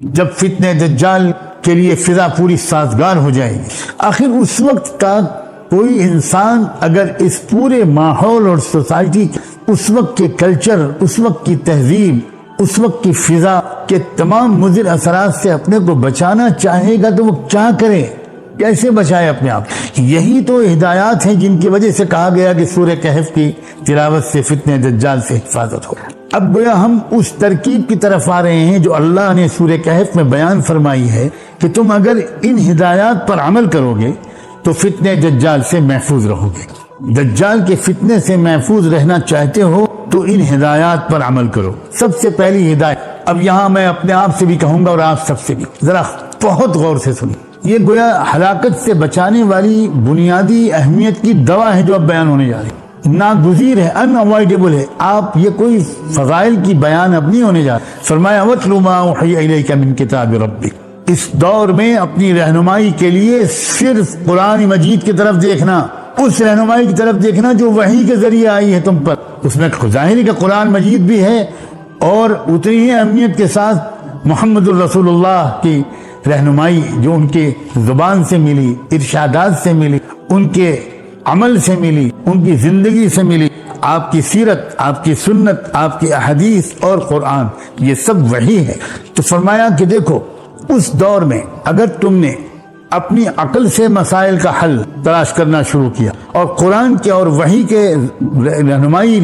جب فتنہ دجال کے لیے فضا پوری سازگار ہو جائے گی، آخر اس وقت کا کوئی انسان اگر اس پورے ماحول اور سوسائٹی اس وقت کے کلچر، اس وقت کی تہذیب، اس وقت کی فضا کے تمام مضر اثرات سے اپنے کو بچانا چاہے گا تو وہ کیا کرے، کیسے بچائے اپنے آپ؟ یہی تو ہدایات ہیں جن کی وجہ سے کہا گیا کہ سورہ کہف کی تلاوت سے فتنہ دجال سے حفاظت ہو۔ اب گویا ہم اس ترکیب کی طرف آ رہے ہیں جو اللہ نے سورہ کہف میں بیان فرمائی ہے کہ تم اگر ان ہدایات پر عمل کرو گے تو فتنہ دجال سے محفوظ رہو گے۔ دجال کے فتنے سے محفوظ رہنا چاہتے ہو تو ان ہدایات پر عمل کرو۔ سب سے پہلی ہدایت، اب یہاں میں اپنے آپ سے بھی کہوں گا اور آپ سب سے بھی، ذرا بہت غور سے سنیں، یہ گویا ہلاکت سے بچانے والی بنیادی اہمیت کی دوا ہے جو اب بیان ہونے جا رہی ہے، ناگزیر ہے، ان اوائڈیبل ہے۔ آپ یہ کوئی فضائل کی بیان اب نہیں ہونے جا رہا۔ فرمایا وَاتْلُ مَا أُوحِيَ إِلَيْكَ مِن كِتَابِ رَبِّكَ، اس دور میں اپنی رہنمائی کے لیے صرف قرآن مجید کی طرف دیکھنا، اس رہنمائی کی طرف دیکھنا جو وحی کے ذریعے آئی ہے تم پر۔ اس میں ظاہر ہے کہ قرآن مجید بھی ہے اور اتنی ہی اہمیت کے ساتھ محمد الرسول اللہ کی رہنمائی جو ان کے زبان سے ملی، ارشادات سے ملی، ان کے عمل سے ملی، ان کی زندگی سے ملی، آپ کی سیرت، آپ کی سنت، آپ کی احادیث اور قرآن، یہ سب وحی ہے۔ تو فرمایا کہ دیکھو اس دور میں اگر تم نے اپنی عقل سے مسائل کا حل تلاش کرنا شروع کیا اور قرآن کے اور وحی کے رہنمائی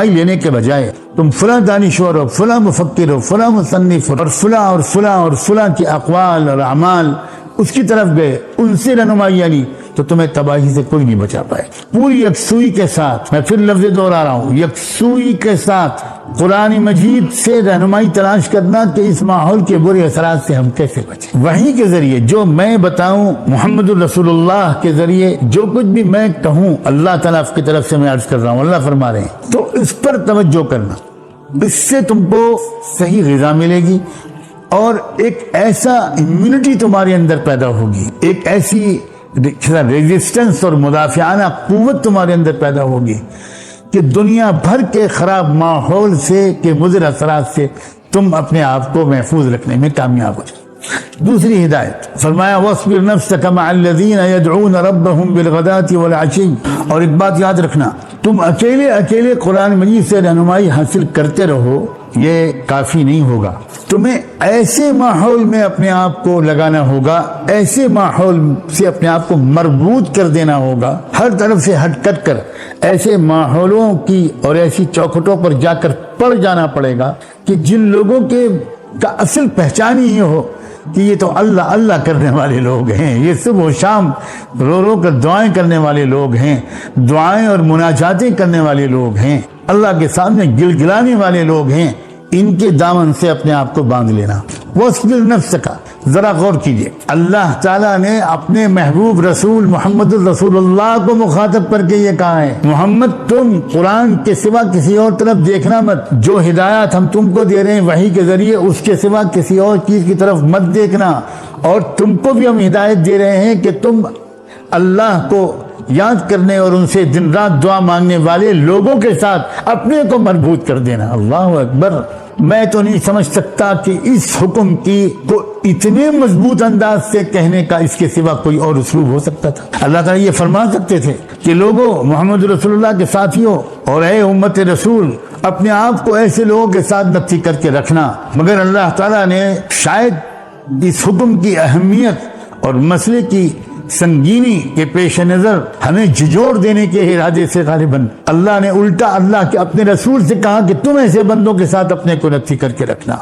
لینے کے بجائے تم فلاں دانشور ہو، فلاں مفکر ہو، فلاں مصنف ہو، اور فلاں اور فلاں اور فلاں کے اقوال اور اعمال اس کی طرف گئے، ان سے رہنمائی یعنی، تو تمہیں تباہی سے کوئی نہیں بچا پائے۔ پوری یکسوئی کے ساتھ، میں پھر لفظ دوہرا رہا ہوں، یکسوئی کے ساتھ قرآن مجید سے رہنمائی تلاش کرنا کہ اس ماحول کے برے اثرات سے ہم کیسے بچیں۔ وحی کے ذریعے جو میں بتاؤں، محمد الرسول اللہ کے ذریعے جو کچھ بھی میں کہوں، اللہ تعالیٰ کی طرف سے میں عرض کر رہا ہوں، اللہ فرما رہے ہیں، تو اس پر توجہ کرنا، اس سے تم کو صحیح غذا ملے گی اور ایک ایسا امیونٹی تمہارے اندر پیدا ہوگی، ایک ایسی ریزسٹنس اور مدافعانہ قوت تمہارے اندر پیدا ہوگی کہ دنیا بھر کے خراب ماحول سے کے مضر اثرات سے تم اپنے آپ کو محفوظ رکھنے میں کامیاب ہو جائے۔ دوسری ہدایت فرمایا وَاصْبِرْ نَفْسَكَ مَعَ الَّذِينَ يَدْعُونَ رَبَّهُمْ بِالْغَدَاةِ وَالْعَشِيِّ، اور ایک بات یاد رکھنا، تم اکیلے قرآن مجید سے رہنمائی حاصل کرتے رہو، یہ کافی نہیں ہوگا، تمہیں ایسے ماحول میں اپنے آپ کو لگانا ہوگا، ایسے ماحول سے اپنے آپ کو مربوط کر دینا ہوگا، ہر طرف سے ہٹ کٹ کر ایسے ماحولوں کی اور ایسی چوکھٹوں پر جا کر پڑ جانا پڑے گا کہ جن لوگوں کا اصل پہچان ہی ہو کہ یہ تو اللہ اللہ کرنے والے لوگ ہیں، یہ صبح و شام رو رو کر دعائیں کرنے والے لوگ ہیں، دعائیں اور مناجاتیں کرنے والے لوگ ہیں، اللہ کے سامنے گل گلانے والے لوگ ہیں، ان کے دامن سے اپنے آپ کو باندھ لینا۔ وَاصْبِرْ نَفْسَكَ، ذرا غور کیجئے، اللہ تعالیٰ نے اپنے محبوب رسول محمد الرسول اللہ کو مخاطب کر کے یہ کہا ہے، محمد تم قرآن کے سوا کسی اور طرف دیکھنا مت، جو ہدایات ہم تم کو دے رہے ہیں وحی کے ذریعے اس کے سوا کسی اور چیز کی طرف مت دیکھنا، اور تم کو بھی ہم ہدایت دے رہے ہیں کہ تم اللہ کو یاد کرنے اور ان سے دن رات دعا مانگنے والے لوگوں کے ساتھ اپنے کو مربوط کر دینا۔ اللہ اکبر، میں تو نہیں سمجھ سکتا کہ اس حکم کی کو اتنے مضبوط انداز سے کہنے کا اس کے سوا کوئی اور اسلوب ہو سکتا تھا۔ اللہ تعالیٰ یہ فرما سکتے تھے کہ لوگوں، محمد رسول اللہ کے ساتھیوں اور اے امت رسول، اپنے آپ کو ایسے لوگوں کے ساتھ نفسی کر کے رکھنا، مگر اللہ تعالیٰ نے شاید اس حکم کی اہمیت اور مسئلے کی سنگینی کے پیش نظر ہمیں جھجوڑ دینے کے ارادے سے غالباً اللہ نے الٹا اللہ کے اپنے رسول سے کہا کہ تم ایسے بندوں کے ساتھ اپنے کو نفسی کر کے رکھنا،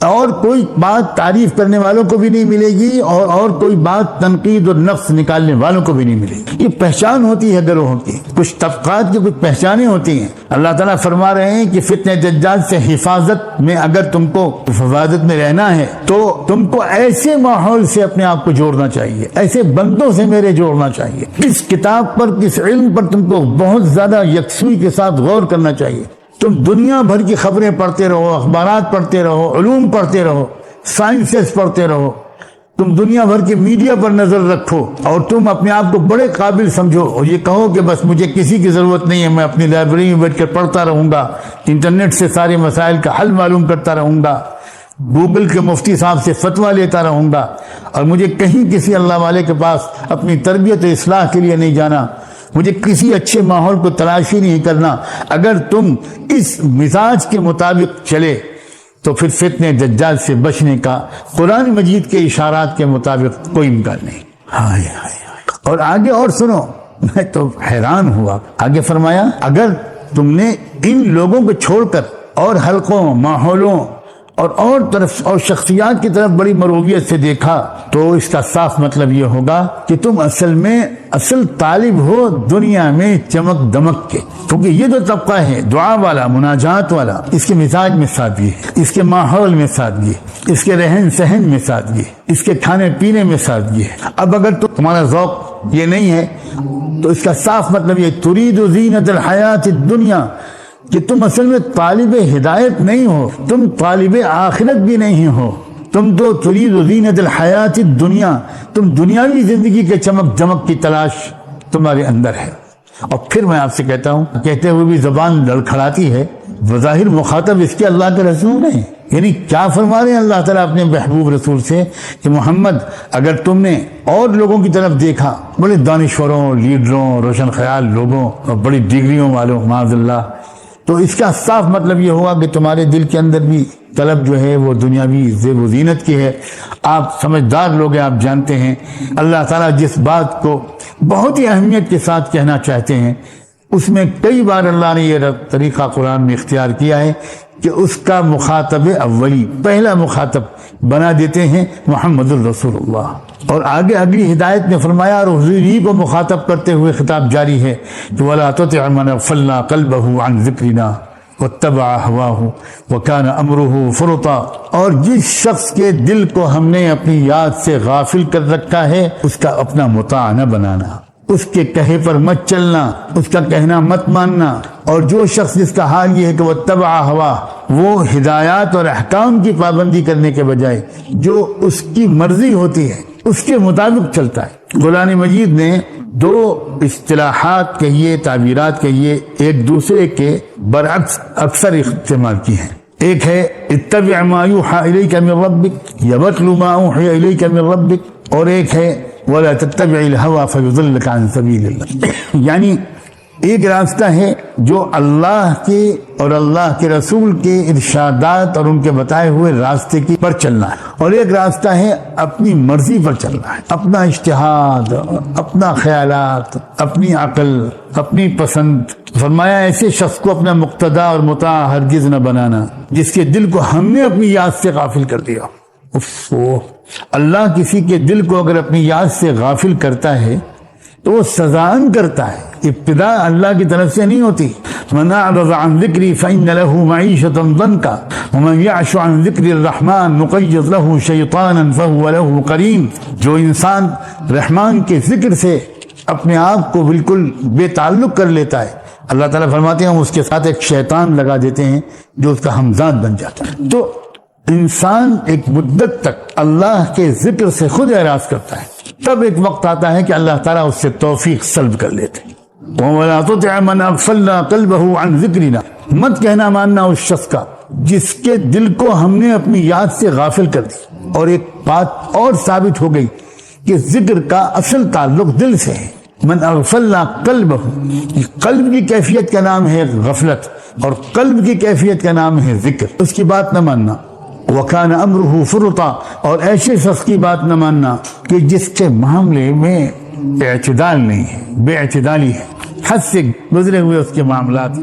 اور کوئی بات تعریف کرنے والوں کو بھی نہیں ملے گی اور کوئی بات تنقید اور نفس نکالنے والوں کو بھی نہیں ملے گی۔ یہ پہچان ہوتی ہے گروہوں کی، کچھ طبقات کی کچھ پہچانیں ہوتی ہیں۔ اللہ تعالیٰ فرما رہے ہیں کہ فتنہ دجال سے حفاظت میں اگر تم کو حفاظت میں رہنا ہے تو تم کو ایسے ماحول سے اپنے آپ کو جوڑنا چاہیے، ایسے بندوں سے میرے جوڑنا چاہیے، کس کتاب پر کس علم پر تم کو بہت زیادہ یکسوئی کے ساتھ غور کرنا چاہیے۔ تم دنیا بھر کی خبریں پڑھتے رہو، اخبارات پڑھتے رہو، علوم پڑھتے رہو، سائنسز پڑھتے رہو، تم دنیا بھر کے میڈیا پر نظر رکھو اور تم اپنے آپ کو بڑے قابل سمجھو اور یہ کہو کہ بس مجھے کسی کی ضرورت نہیں ہے، میں اپنی لائبریری میں بیٹھ کر پڑھتا رہوں گا، انٹرنیٹ سے سارے مسائل کا حل معلوم کرتا رہوں گا، گوگل کے مفتی صاحب سے فتویٰ لیتا رہوں گا اور مجھے کہیں کسی اللہ والے کے پاس اپنی تربیت و اصلاح کے لیے نہیں جانا، مجھے کسی اچھے ماحول کو تلاش ہی نہیں کرنا، اگر تم اس مزاج کے مطابق چلے تو پھر فتنے دجال سے بچنے کا قرآن مجید کے اشارات کے مطابق کوئی امکان نہیں۔ ہائے ہائے ہائے۔ اور آگے اور سنو، میں تو حیران ہوا، آگے فرمایا اگر تم نے ان لوگوں کو چھوڑ کر اور حلقوں، ماحولوں اور طرف اور شخصیات کی طرف بڑی مرویت سے دیکھا تو اس کا صاف مطلب یہ ہوگا کہ تم اصل طالب ہو دنیا میں چمک دمک کے، کیونکہ یہ جو طبقہ ہے دعا والا، مناجات والا، اس کے مزاج میں سادگی ہے، اس کے ماحول میں سادگی ہے، اس کے رہن سہن میں سادگی ہے، اس کے کھانے پینے میں سادگی ہے۔ اب اگر تمہارا ذوق یہ نہیں ہے تو اس کا صاف مطلب یہ ترید زینت الحیات الدنیا، کہ تم اصل میں طالب ہدایت نہیں ہو، تم طالب آخرت بھی نہیں ہو، تم تو ترید زینت الحیات الدنیا، تم دنیاوی زندگی کے چمک دمک کی تلاش تمہارے اندر ہے۔ اور پھر میں آپ سے کہتا ہوں، کہتے ہوئے بھی زبان لڑکھڑاتی ہے، بظاہر مخاطب اس کے اللہ کے رسول ہیں، یعنی کیا فرما رہے ہیں اللہ تعالیٰ اپنے محبوب رسول سے کہ محمد اگر تم نے اور لوگوں کی طرف دیکھا، بڑے دانشوروں، لیڈروں، روشن خیال لوگوں اور بڑی ڈگریوں والوں، معاذ اللہ، تو اس کا صاف مطلب یہ ہوگا کہ تمہارے دل کے اندر بھی طلب جو ہے وہ دنیاوی زیب و زینت کی ہے۔ آپ سمجھدار لوگ ہیں، آپ جانتے ہیں اللہ تعالیٰ جس بات کو بہت ہی اہمیت کے ساتھ کہنا چاہتے ہیں اس میں کئی بار اللہ نے یہ طریقہ قرآن میں اختیار کیا ہے کہ اس کا مخاطب اولی، پہلا مخاطب بنا دیتے ہیں محمد الرسول اللہ، اور آگے اگلی ہدایت میں فرمایا اور حضوری کو مخاطب کرتے ہوئے خطاب جاری ہے کہ وَلَا تُطِعْ مَنْ أَغْفَلْنَا قَلْبَهُ عَنْ ذِكْرِنَا وَاتَّبَعَ هَوَاهُ وَكَانَ أَمْرُهُ فُرُطًا، اور جس شخص کے دل کو ہم نے اپنی یاد سے غافل کر رکھا ہے اس کا اپنا مطاع نہ بنانا، اس کے کہے پر مت چلنا، اس کا کہنا مت ماننا، اور جو شخص جس کا حال یہ ہے کہ وَاتَّبَعَ هَوَاهُ، وہ ہدایات اور احکام کی پابندی کرنے کے بجائے جو اس کی مرضی ہوتی ہے اس کے مطابق چلتا ہے۔ قرآن مجید نے دو اصطلاحات کہیے، تعبیرات کہیے، ایک دوسرے کے برعکس اکثر استعمال کی ہیں۔ ایک ہے اتبع ما یوحی الیک من ربک یا واتل ما اوحی الیک من ربک، اور ایک ہے ولا تتبع الہوی فیضلک عن سبیل اللہ، یعنی ایک راستہ ہے جو اللہ کے اور اللہ کے رسول کے ارشادات اور ان کے بتائے ہوئے راستے کی پر چلنا ہے، اور ایک راستہ ہے اپنی مرضی پر چلنا ہے، اپنا اجتہاد، اپنا خیالات، اپنی عقل، اپنی پسند۔ فرمایا ایسے شخص کو اپنا مقتدا اور مطاع ہرگز نہ بنانا جس کے دل کو ہم نے اپنی یاد سے غافل کر دیا۔ اللہ کسی کے دل کو اگر اپنی یاد سے غافل کرتا ہے تو وہ سزان کرتا ہے، ابتدا اللہ کی طرف سے نہیں ہوتی۔ من اعرض عن ذکری فإن له معیشۃ ضنکا ومن یعش عن ذکر الرحمن نقید له شیطانا فهو له قرین، جو انسان رحمان کے ذکر سے اپنے آپ کو بالکل بے تعلق کر لیتا ہے، اللہ تعالیٰ فرماتے ہیں ہم اس کے ساتھ ایک شیطان لگا دیتے ہیں جو اس کا ہمزاد بن جاتا ہے۔ تو انسان ایک مدت تک اللہ کے ذکر سے خود اعراض کرتا ہے، تب ایک وقت آتا ہے کہ اللہ تعالیٰ اس سے توفیق سلب کر لیتے ہیں۔ وَلَا تُطِعْ مَنْ أَغْفَلْنَا قَلْبَهُ عَنْ ذِكْرِنَا، مت کہنا ماننا اس شخص کا جس کے دل کو ہم نے اپنی یاد سے غافل کر دی۔ اور ایک بات اور ثابت ہو گئی کہ ذکر کا اصل تعلق دل سے ہے۔ من اغفلنا قلبه، قلب کی کیفیت کا نام ہے غفلت، اور قلب کی کیفیت کا نام ہے ذکر، اس کی بات نہ ماننا۔ وَكَانَ أَمْرُهُ فُرُطًا، اور ایسے شخص کی بات نہ ماننا کہ جس کے معاملے میں اعتدال نہیں ہے، بے اعتدالی ہے، حد سے گزرے ہوئے اس کے معاملات۔